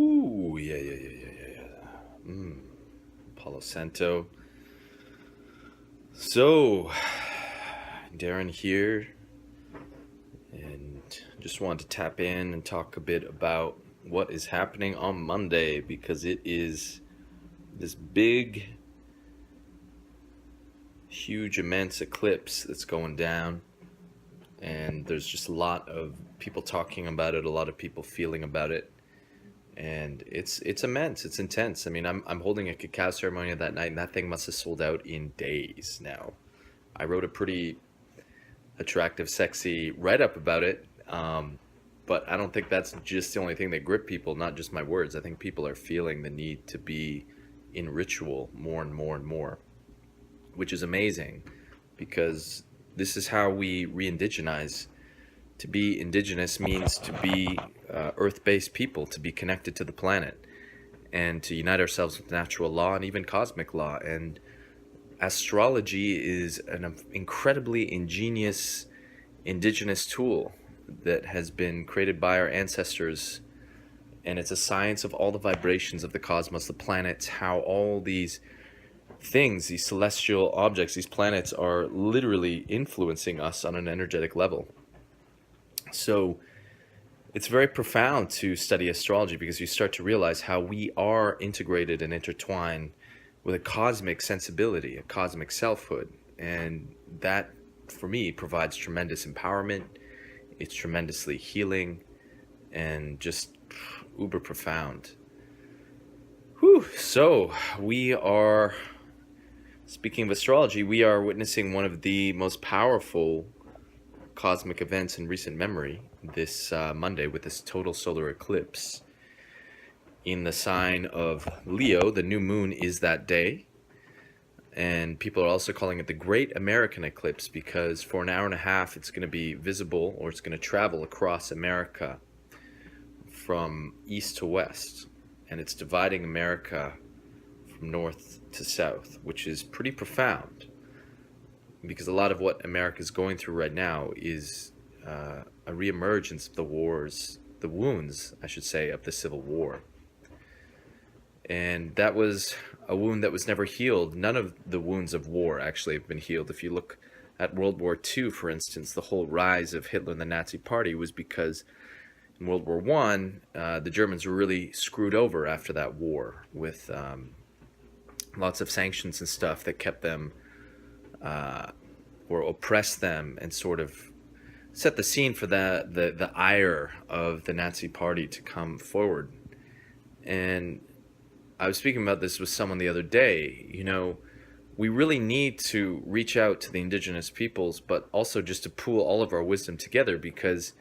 Ooh, yeah. Palo Santo. So, Darren here, and just wanted to tap in and talk a bit about what is happening on Monday, because it is this big, huge, immense eclipse that's going down, and there's just a lot of people talking about it, a lot of people feeling about it, and it's immense, it's intense. I mean, I'm holding a cacao ceremony that night, and that thing must have sold out in days now. I wrote a pretty attractive, sexy write-up about it, but I don't think that's just the only thing that gripped people, not just my words. I think people are feeling the need to be in ritual more and more and more, which is amazing, because this is how we re-indigenize. To be indigenous means to be earth-based people, to be connected to the planet, and to unite ourselves with natural law and even cosmic law. And astrology is an incredibly ingenious indigenous tool that has been created by our ancestors, and it's a science of all the vibrations of the cosmos, the planets, how all these things, these celestial objects, these planets are literally influencing us on an energetic level. So it's very profound to study astrology, because you start to realize how we are integrated and intertwined with a cosmic sensibility, a cosmic selfhood. And that, for me, provides tremendous empowerment. It's tremendously healing and just uber profound. Whew. So we are, speaking of astrology, we are witnessing one of the most powerful cosmic events in recent memory this Monday, with this total solar eclipse in the sign of Leo. The new moon is that day, and people are also calling it the Great American Eclipse, because for an hour and a half it's going to be visible, or it's going to travel across America from east to west, and it's dividing America from north to south, which is pretty profound, because a lot of what America is going through right now is a reemergence of the wars, the wounds, I should say, of the Civil War. And that was a wound that was never healed. None of the wounds of war actually have been healed. If you look at World War II, for instance, the whole rise of Hitler and the Nazi Party was because in World War I, the Germans were really screwed over after that war with lots of sanctions and stuff that kept them or oppressed them, and sort of set the scene for the ire of the Nazi Party to come forward. And I was speaking about this with someone the other day. You know, we really need to reach out to the indigenous peoples, but also just to pool all of our wisdom together, because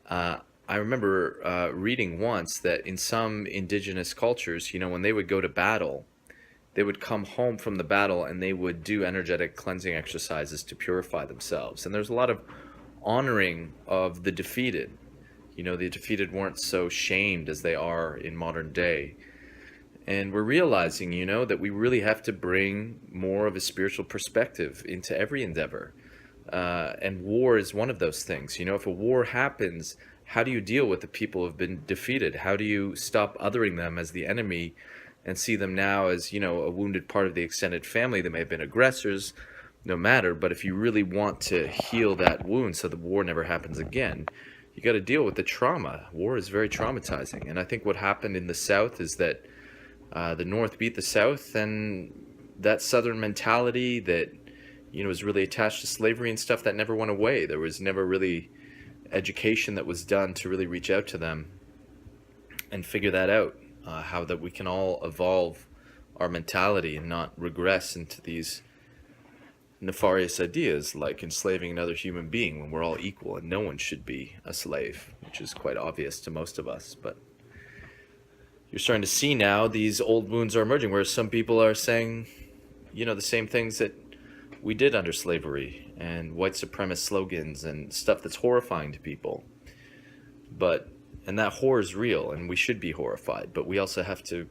I remember reading once that in some indigenous cultures, you know, when they would go to battle, they would come home from the battle and they would do energetic cleansing exercises to purify themselves. And there's a lot of honoring of the defeated. You know, the defeated weren't so shamed as they are in modern day. And we're realizing, you know, that we really have to bring more of a spiritual perspective into every endeavor. And war is one of those things. You know, if a war happens, how do you deal with the people who have been defeated? How do you stop othering them as the enemy and see them now as, you know, a wounded part of the extended family? They may have been aggressors, no matter. But if you really want to heal that wound so the war never happens again, you got to deal with the trauma. War is very traumatizing. And I think what happened in the South is that the North beat the South, and that Southern mentality that, you know, was really attached to slavery and stuff, that never went away. There was never really education that was done to really reach out to them and figure that out, how that we can all evolve our mentality and not regress into these nefarious ideas like enslaving another human being when we're all equal and no one should be a slave, which is quite obvious to most of us. But you're starting to see now these old wounds are emerging, where some people are saying, you know, the same things that we did under slavery, and white supremacist slogans and stuff that's horrifying to people. And that horror is real, and we should be horrified, but we also have to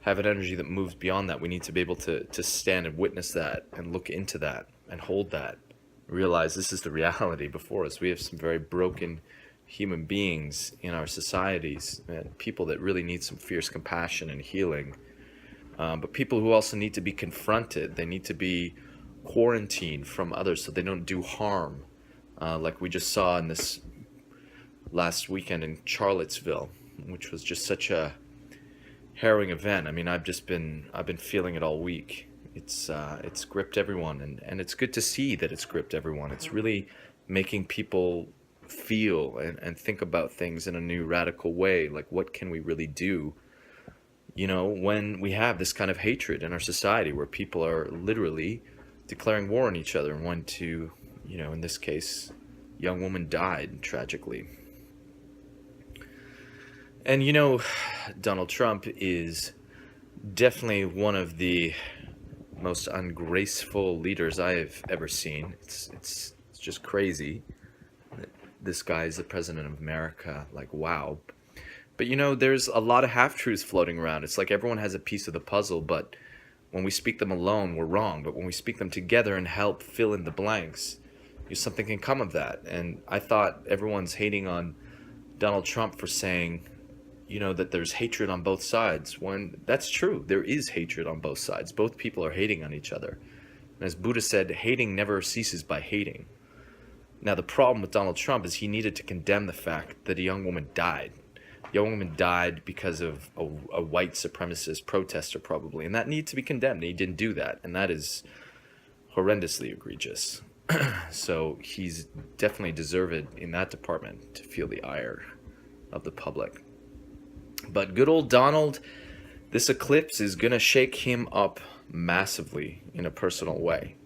have an energy that moves beyond that. We need to be able to stand and witness that and look into that and hold that, realize this is the reality before us. We have some very broken human beings in our societies, and people that really need some fierce compassion and healing, but people who also need to be confronted. They need to be quarantined from others so they don't do harm, like we just saw in this last weekend in Charlottesville, which was just such a harrowing event. I mean, I've been feeling it all week. It's gripped everyone, and it's good to see that it's gripped everyone. It's really making people feel and think about things in a new radical way. Like, what can we really do, when we have this kind of hatred in our society where people are literally declaring war on each other, and when to, in this case, a young woman died tragically. And Donald Trump is definitely one of the most ungraceful leaders I have ever seen. It's just crazy that this guy is the president of America. Like, wow. But there's a lot of half-truths floating around. It's like everyone has a piece of the puzzle, but when we speak them alone, we're wrong. But when we speak them together and help fill in the blanks, something can come of that. And I thought everyone's hating on Donald Trump for saying, that there's hatred on both sides, when that's true. There is hatred on both sides. Both people are hating on each other. And as Buddha said, hating never ceases by hating. Now, the problem with Donald Trump is he needed to condemn the fact that a young woman died. A young woman died because of a white supremacist protester, probably. And that needs to be condemned. And he didn't do that. And that is horrendously egregious. So he's definitely deserved in that department to feel the ire of the public. But good old Donald, this eclipse is going to shake him up massively in a personal way.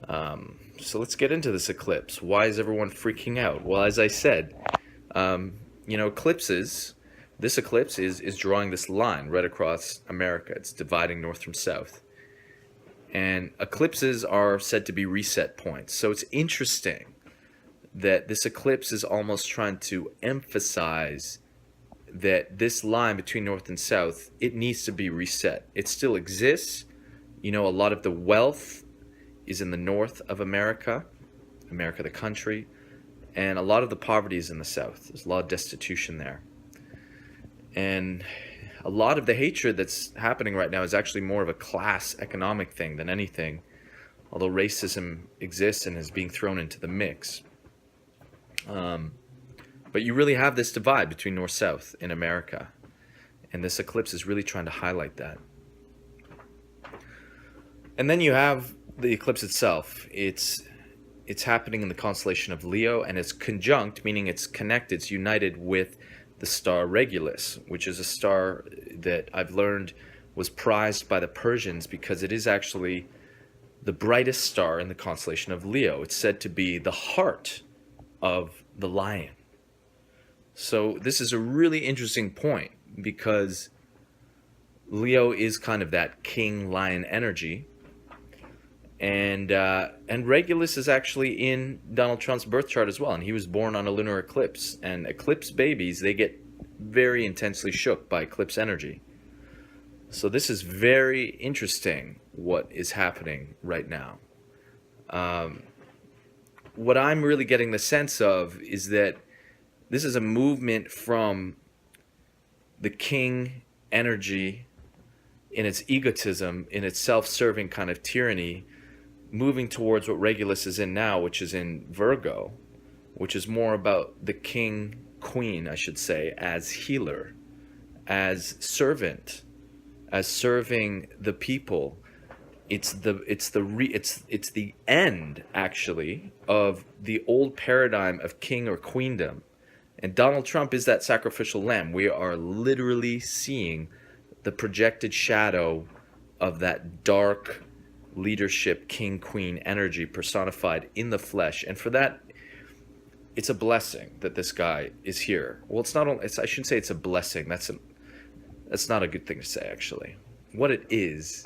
So let's get into this eclipse. Why is everyone freaking out? Well, as I said, eclipses, this eclipse is drawing this line right across America. It's dividing north from south. And eclipses are said to be reset points. So it's interesting that this eclipse is almost trying to emphasize that this line between north and south, it needs to be reset. It still exists. A lot of the wealth is in the north of America the country, and a lot of the poverty is in the south. There's a lot of destitution there. And a lot of the hatred that's happening right now is actually more of a class economic thing than anything, although racism exists and is being thrown into the mix. But you really have this divide between north-south in America, and this eclipse is really trying to highlight that. And then you have the eclipse itself. It's happening in the constellation of Leo, and it's conjunct, meaning it's connected, it's united with the star Regulus, which is a star that I've learned was prized by the Persians because it is actually the brightest star in the constellation of Leo. It's said to be the heart of the lion. So this is a really interesting point because Leo is kind of that king lion energy, and Regulus is actually in Donald Trump's birth chart as well, and he was born on a lunar eclipse. And eclipse babies, they get very intensely shook by eclipse energy. So this is very interesting what is happening right now. What I'm really getting the sense of is that this is a movement from the king energy in its egotism, in its self-serving kind of tyranny, moving towards what Regulus is in now, which is in Virgo, which is more about the king, queen, I should say, as healer, as servant, as serving the people. It's the end, actually, of the old paradigm of king or queendom. And Donald Trump is that sacrificial lamb. We are literally seeing the projected shadow of that dark leadership king queen energy personified in the flesh. And for that, it's a blessing that this guy is here. Well, it's not only, I shouldn't say it's a blessing. That's not a good thing to say, actually. What it is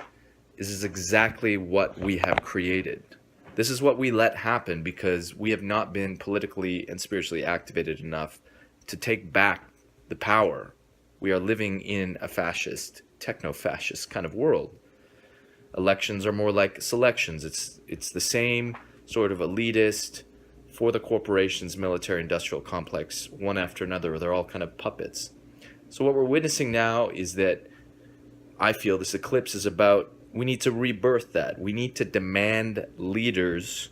exactly what we have created. This is what we let happen because we have not been politically and spiritually activated enough to take back the power. We are living in a fascist, techno-fascist kind of world. Elections are more like selections. It's the same sort of elitist, for the corporations, military, industrial complex, one after another. They're all kind of puppets. So what we're witnessing now is that I feel this eclipse is about, we need to rebirth that. We need to demand leaders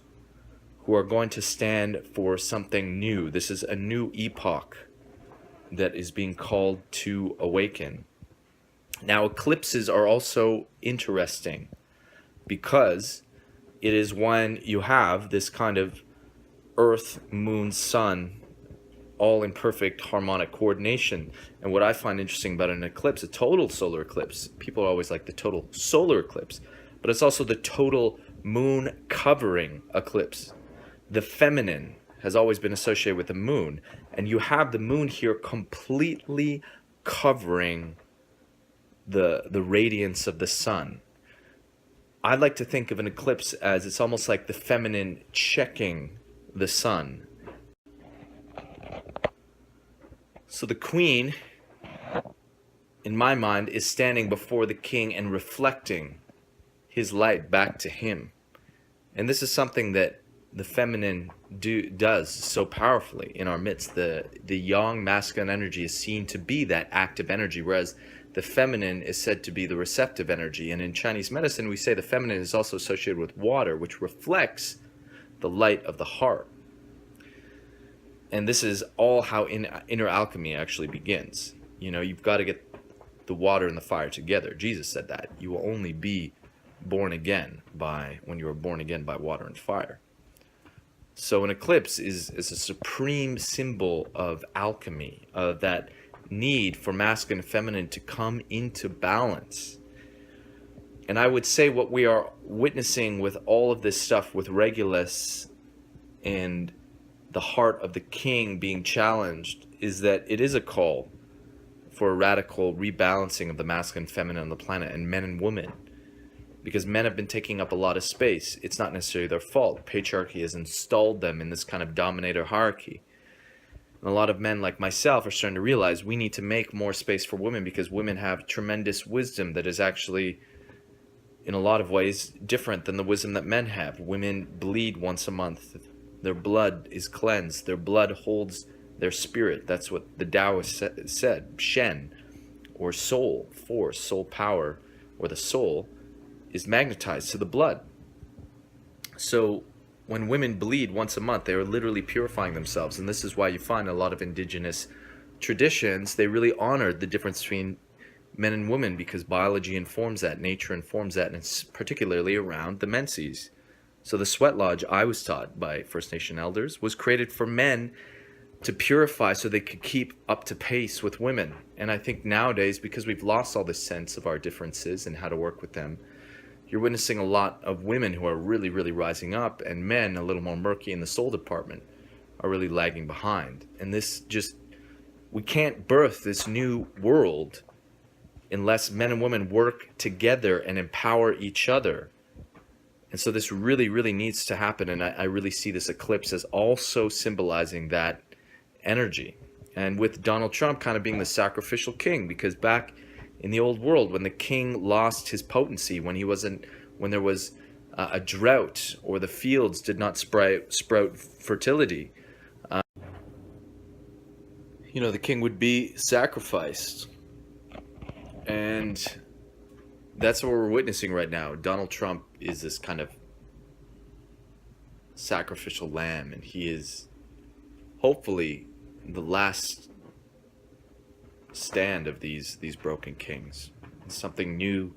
who are going to stand for something new. This is a new epoch that is being called to awaken. Now, eclipses are also interesting because it is when you have this kind of Earth, Moon, Sun, all in perfect harmonic coordination. And what I find interesting about an eclipse, a total solar eclipse, people are always like the total solar eclipse, but it's also the total moon covering eclipse. The feminine has always been associated with the moon, and you have the moon here completely covering the radiance of the sun. I like to think of an eclipse as it's almost like the feminine checking the sun. So the queen, in my mind, is standing before the king and reflecting his light back to him. And this is something that the feminine does so powerfully in our midst. The yang masculine energy is seen to be that active energy, whereas the feminine is said to be the receptive energy. And in Chinese medicine, we say the feminine is also associated with water, which reflects the light of the heart. And this is all how inner alchemy actually begins. You know, you've got to get the water and the fire together. Jesus said that. You will only be born again when you are born again by water and fire. So an eclipse is a supreme symbol of alchemy, of that need for masculine and feminine to come into balance. And I would say what we are witnessing with all of this stuff, with Regulus and the heart of the king being challenged, is that it is a call for a radical rebalancing of the masculine and feminine on the planet, and men and women. Because men have been taking up a lot of space. It's not necessarily their fault. Patriarchy has installed them in this kind of dominator hierarchy. And a lot of men like myself are starting to realize we need to make more space for women, because women have tremendous wisdom that is actually, in a lot of ways, different than the wisdom that men have. Women bleed once a month. Their blood is cleansed. Their blood holds their spirit. That's what the Taoist said. Shen, or soul, force, soul power, or the soul, is magnetized to the blood. So when women bleed once a month, they are literally purifying themselves. And this is why you find a lot of indigenous traditions, they really honored the difference between men and women, because biology informs that, nature informs that, and it's particularly around the menses. So the sweat lodge, I was taught by First Nation elders, was created for men to purify so they could keep up to pace with women. And I think nowadays, because we've lost all this sense of our differences and how to work with them, you're witnessing a lot of women who are really, really rising up, and men, a little more murky in the soul department, are really lagging behind. And this just, we can't birth this new world unless men and women work together and empower each other. And so this really, really needs to happen. And I really see this eclipse as also symbolizing that energy. And with Donald Trump kind of being the sacrificial king, because back in the old world, when the king lost his potency, when there was a drought, or the fields did not sprout fertility, the king would be sacrificed. And that's what we're witnessing right now. Donald Trump is this kind of sacrificial lamb, and he is hopefully the last stand of these broken kings. Something new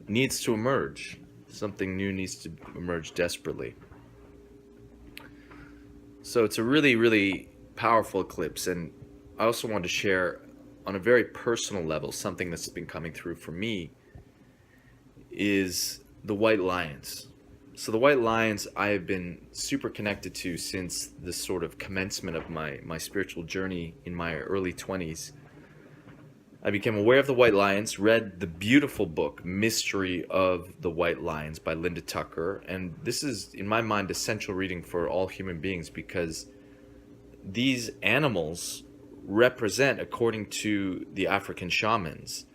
needs to emerge. Something new needs to emerge desperately. So it's a really, really powerful eclipse. And I also want to share on a very personal level, something that's been coming through for me is the white lions. So the white lions I have been super connected to since the sort of commencement of my spiritual journey in my early 20s. I became aware of the white lions, read the beautiful book Mystery of the White Lions by Linda Tucker, and this is, in my mind, essential reading for all human beings, because these animals represent, according to the African shamans,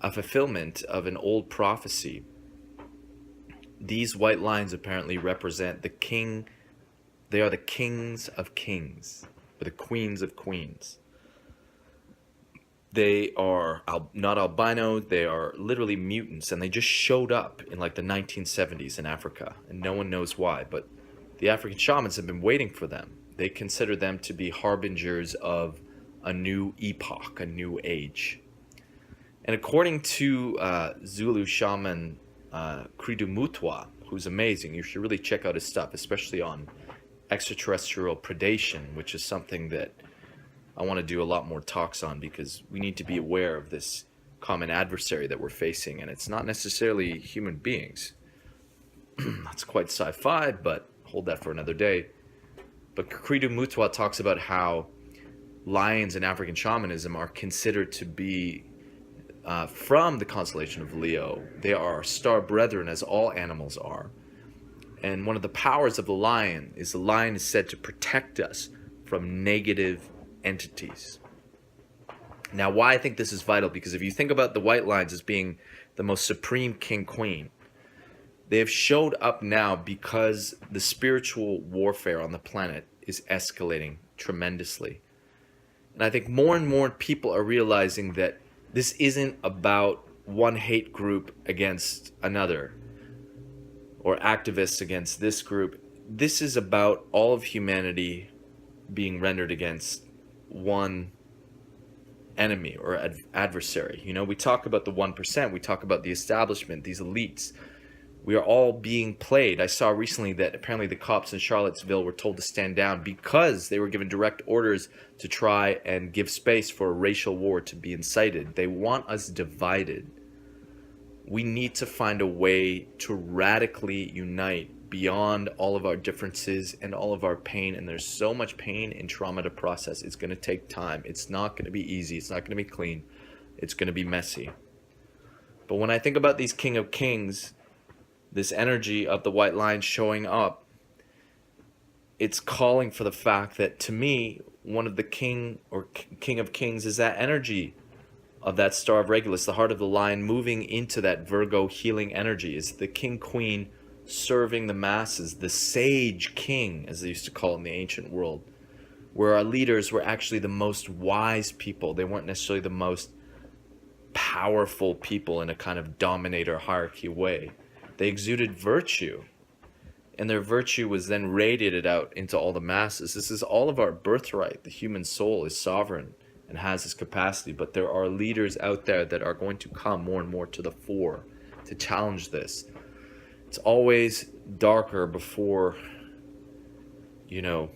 a fulfillment of an old prophecy. These white lions apparently represent the They are the kings of kings, or the queens of queens. They are not albino, they are literally mutants, and they just showed up in like the 1970s in Africa, and no one knows why, but the African shamans have been waiting for them. They consider them to be harbingers of a new epoch, a new age. And according to Zulu shaman Kridu Mutwa, who's amazing, you should really check out his stuff, especially on extraterrestrial predation, which is something that I want to do a lot more talks on, because we need to be aware of this common adversary that we're facing, and it's not necessarily human beings. That's quite sci-fi, but hold that for another day. But Kridu Mutwa talks about how lions in African shamanism are considered to be from the constellation of Leo. They are our star brethren, as all animals are. And one of the powers of the lion is said to protect us from negative entities. Now, why I think this is vital, because if you think about the white lions as being the most supreme king queen, they have showed up now because the spiritual warfare on the planet is escalating tremendously. And I think more and more people are realizing that this isn't about one hate group against another, or activists against this group. This is about all of humanity being rendered against one enemy or adversary. You know, we talk about the 1%, we talk about the establishment, these elites. We are all being played. I saw recently that apparently the cops in Charlottesville were told to stand down because they were given direct orders to try and give space for a racial war to be incited. They want us divided. We need to find a way to radically unite beyond all of our differences and all of our pain. And there's so much pain and trauma to process. It's going to take time. It's not going to be easy. It's not going to be clean. It's going to be messy. But when I think about these King of Kings, this energy of the white lion showing up, it's calling for the fact that, to me, one of the king of kings is that energy of that star of Regulus, the heart of the lion, moving into that Virgo healing energy. Is the king queen serving the masses, the sage king, as they used to call it in the ancient world, where our leaders were actually the most wise people. They weren't necessarily the most powerful people in a kind of dominator hierarchy way. They exuded virtue, and their virtue was then radiated out into all the masses. This is all of our birthright. The human soul is sovereign and has this capacity, but there are leaders out there that are going to come more and more to the fore to challenge this. It's always darker before, the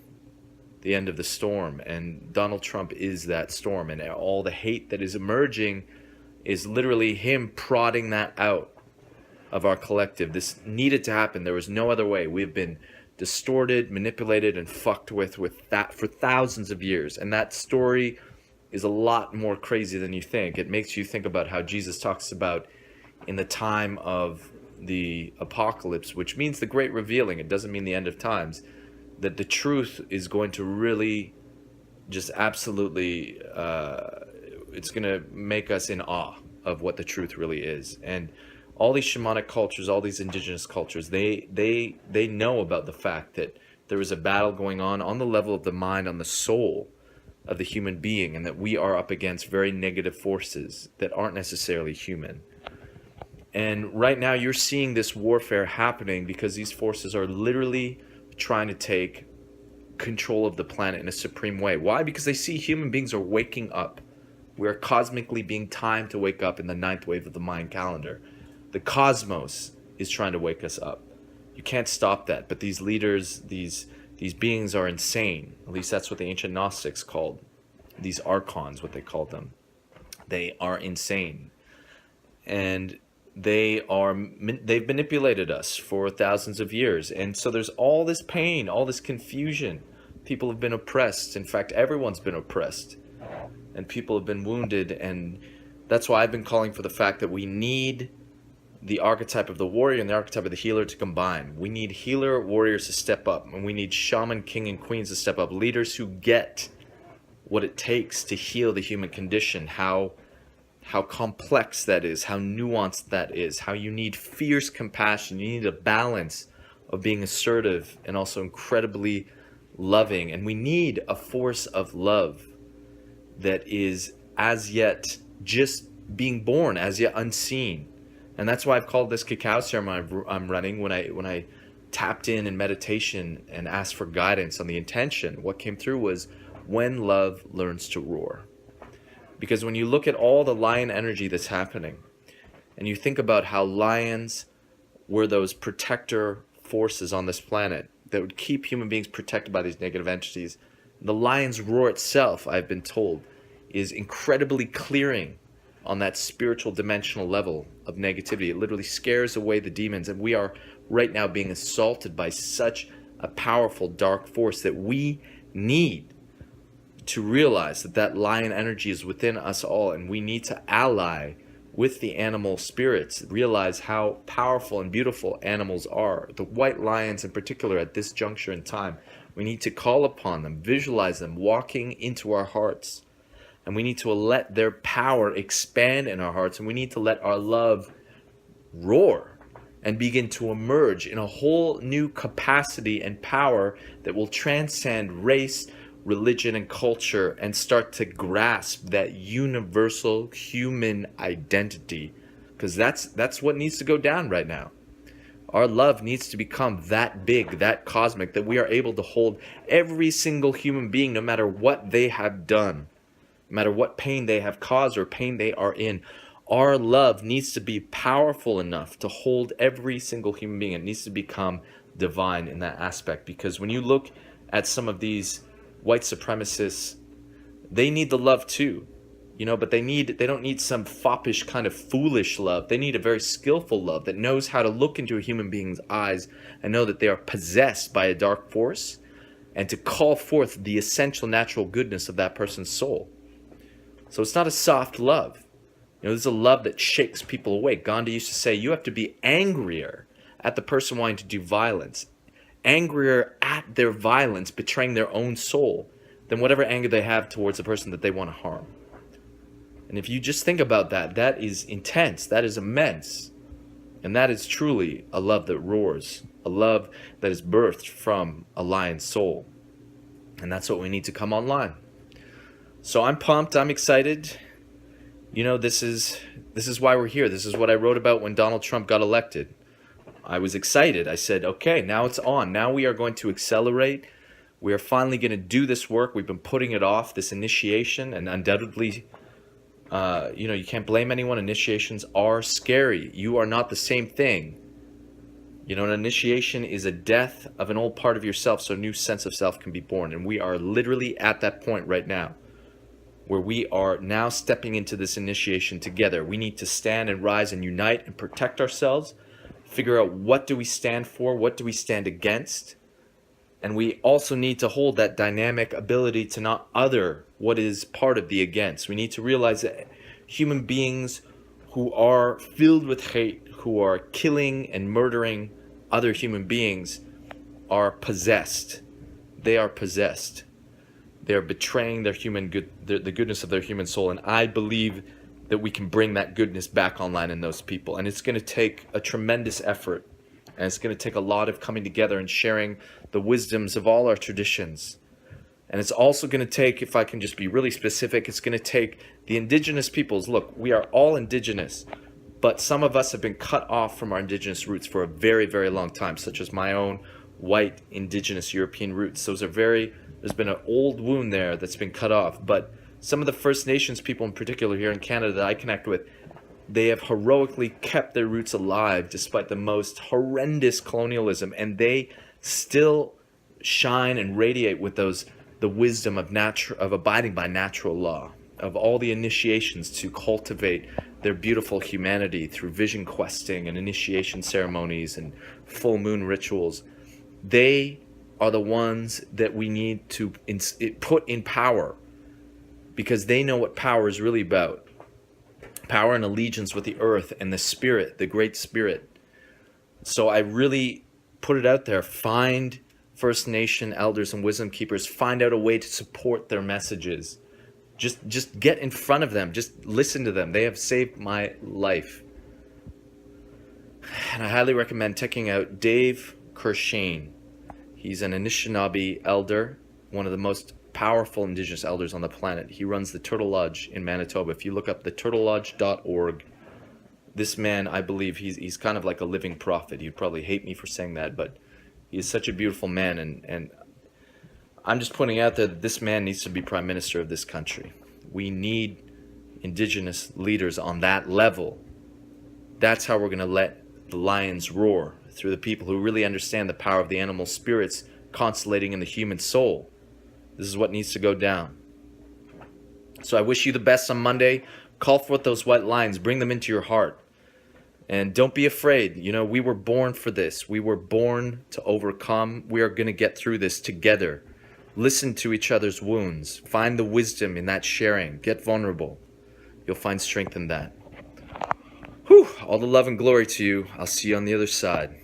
end of the storm, and Donald Trump is that storm, and all the hate that is emerging is literally him prodding that out of our collective. This needed to happen. There was no other way. We've been distorted, manipulated, and fucked with that for thousands of years. And that story is a lot more crazy than you think. It makes you think about how Jesus talks about in the time of the apocalypse, which means the great revealing. It doesn't mean the end of times. That the truth is going to really just absolutely, it's going to make us in awe of what the truth really is. And all these shamanic cultures, all these indigenous cultures, they know about the fact that there is a battle going on the level of the mind, on the soul of the human being, and that we are up against very negative forces that aren't necessarily human. And right now you're seeing this warfare happening because these forces are literally trying to take control of the planet in a supreme way. Why? Because they see human beings are waking up. We are cosmically being timed to wake up in the 9th wave of the Mayan calendar. The cosmos is trying to wake us up. You can't stop that. But these leaders, these beings are insane. At least that's what the ancient Gnostics called these archons, what they called them. They are insane. And they've manipulated us for thousands of years. And so there's all this pain, all this confusion. People have been oppressed. In fact, everyone's been oppressed. And people have been wounded. And that's why I've been calling for the fact that we need the archetype of the warrior and the archetype of the healer to combine. We need healer warriors to step up, and we need shaman, king, and queens to step up. Leaders who get what it takes to heal the human condition, how complex that is, how nuanced that is, how you need fierce compassion. You need a balance of being assertive and also incredibly loving, and we need a force of love that is as yet just being born, as yet unseen. And that's why I've called this Cacao ceremony I'm running. When I tapped in meditation and asked for guidance on the intention, what came through was when love learns to roar. Because when you look at all the lion energy that's happening, and you think about how lions were those protector forces on this planet that would keep human beings protected by these negative entities, the lion's roar itself, I've been told, is incredibly clearing on that spiritual dimensional level of negativity. It literally scares away the demons, and we are right now being assaulted by such a powerful dark force that we need to realize that that lion energy is within us all, and we need to ally with the animal spirits, realize how powerful and beautiful animals are. The white lions in particular at this juncture in time, we need to call upon them, visualize them walking into our hearts. And we need to let their power expand in our hearts, and we need to let our love roar and begin to emerge in a whole new capacity and power that will transcend race, religion, and culture, and start to grasp that universal human identity. Because that's what needs to go down right now. Our love needs to become that big, that cosmic, that we are able to hold every single human being, no matter what they have done, no matter what pain they have caused or pain they are in. Our love needs to be powerful enough to hold every single human being. It needs to become divine in that aspect. Because when you look at some of these white supremacists, they need the love too, but they don't need some foppish kind of foolish love. They need a very skillful love that knows how to look into a human being's eyes and know that they are possessed by a dark force, and to call forth the essential natural goodness of that person's soul. So it's not a soft love. This is a love that shakes people awake. Gandhi used to say, you have to be angrier at the person wanting to do violence, angrier at their violence, betraying their own soul, than whatever anger they have towards the person that they want to harm. And if you just think about that, that is intense, that is immense, and that is truly a love that roars, a love that is birthed from a lion's soul. And that's what we need to come online. So I'm pumped, I'm excited. This is why we're here. This is what I wrote about when Donald Trump got elected. I was excited. I said, okay, now it's on. Now we are going to accelerate. We are finally going to do this work. We've been putting it off, this initiation, and undoubtedly, you can't blame anyone. Initiations are scary. You are not the same thing. An initiation is a death of an old part of yourself so a new sense of self can be born. And we are literally at that point right now, where we are now stepping into this initiation together. We need to stand and rise and unite and protect ourselves, figure out what do we stand for, what do we stand against, and we also need to hold that dynamic ability to not other what is part of the against. We need to realize that human beings who are filled with hate, who are killing and murdering other human beings, are possessed. They are possessed. They are betraying their the goodness of their human soul, and I believe that we can bring that goodness back online in those people. And it's going to take a tremendous effort, and it's going to take a lot of coming together and sharing the wisdoms of all our traditions. And it's also going to take, if I can just be really specific, it's going to take the indigenous peoples. Look, we are all indigenous, but some of us have been cut off from our indigenous roots for a very, very long time, such as my own white indigenous European roots. There's been an old wound there that's been cut off, but some of the First Nations people in particular here in Canada that I connect with, they have heroically kept their roots alive despite the most horrendous colonialism, and they still shine and radiate with the wisdom of abiding by natural law, of all the initiations to cultivate their beautiful humanity through vision questing and initiation ceremonies and full moon rituals. They are the ones that we need to put in power, because they know what power is really about. Power and allegiance with the earth and the spirit, the great spirit. So I really put it out there. Find First Nation elders and wisdom keepers. Find out a way to support their messages. Just get in front of them. Just listen to them. They have saved my life. And I highly recommend checking out Dave Kershane. He's an Anishinaabe elder, one of the most powerful indigenous elders on the planet. He runs the Turtle Lodge in Manitoba. If you look up the turtlelodge.org, this man, I believe he's kind of like a living prophet. You'd probably hate me for saying that, but he is such a beautiful man, and I'm just pointing out that this man needs to be prime minister of this country. We need indigenous leaders on that level. That's how we're going to let the lions roar, through the people who really understand the power of the animal spirits constellating in the human soul. This is what needs to go down. So I wish you the best on Monday. Call forth those white lions. Bring them into your heart. And don't be afraid. You know, we were born for this. We were born to overcome. We are going to get through this together. Listen to each other's wounds. Find the wisdom in that sharing. Get vulnerable. You'll find strength in that. Whew, all the love and glory to you. I'll see you on the other side.